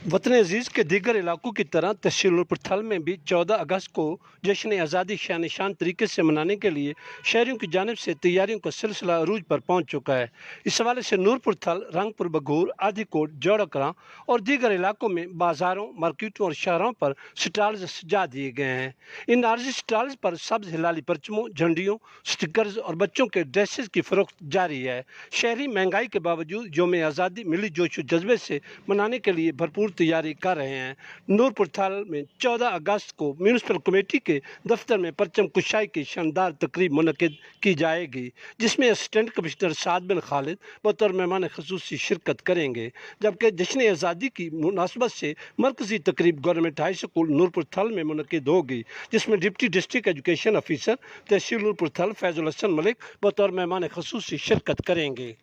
वतन अजीज़ के दीगर इलाकों की तरह तहसील नूरपुर थल में भी 14 अगस्त को जश्न आज़ादी शान शान तरीके से मनाने के लिए शहरियों की जानिब से तैयारियों का सिलसिला अरूज पर पहुंच चुका है। इस हवाले से नूरपुर थल, रंगपुर बघूर, आदिकोट, जौड़करां और दीगर इलाकों में बाज़ारों, मार्केटों और शहरों पर स्टॉल्स सजा दिए गए हैं। इन आर्जी स्टॉल्स पर सब्ज़ हिलाली परचमों, झंडियों, स्टिकर्स और बच्चों के ड्रेसेस की फ़रोख्त जारी है। शहरी महंगाई के बावजूद यौम आज़ादी मिली जोश जज्बे से मनाने के लिए भरपूर तैयारी कर रहे हैं। नूरपुर थल में 14 अगस्त को म्यूनिसिपल कमेटी के दफ्तर में परचम कुशाई की शानदार तकरीब मुनक्किद की जाएगी, जिसमें असिस्टेंट कमिश्नर साद बिन खालिद बतौर मेहमान खसूसी शिरकत करेंगे। जबकि जश्न आज़ादी की मुनासबत से मरकजी तकरीब गवर्नमेंट हाई स्कूल नूरपुर थल में मुनक्किद होगी, जिसमें डिप्टी डिस्ट्रिक्ट एजुकेशन ऑफिसर तहसील नूरपुर थल फैजुल हसन मलिक बतौर मेहमान खसूसी शिरकत करेंगे।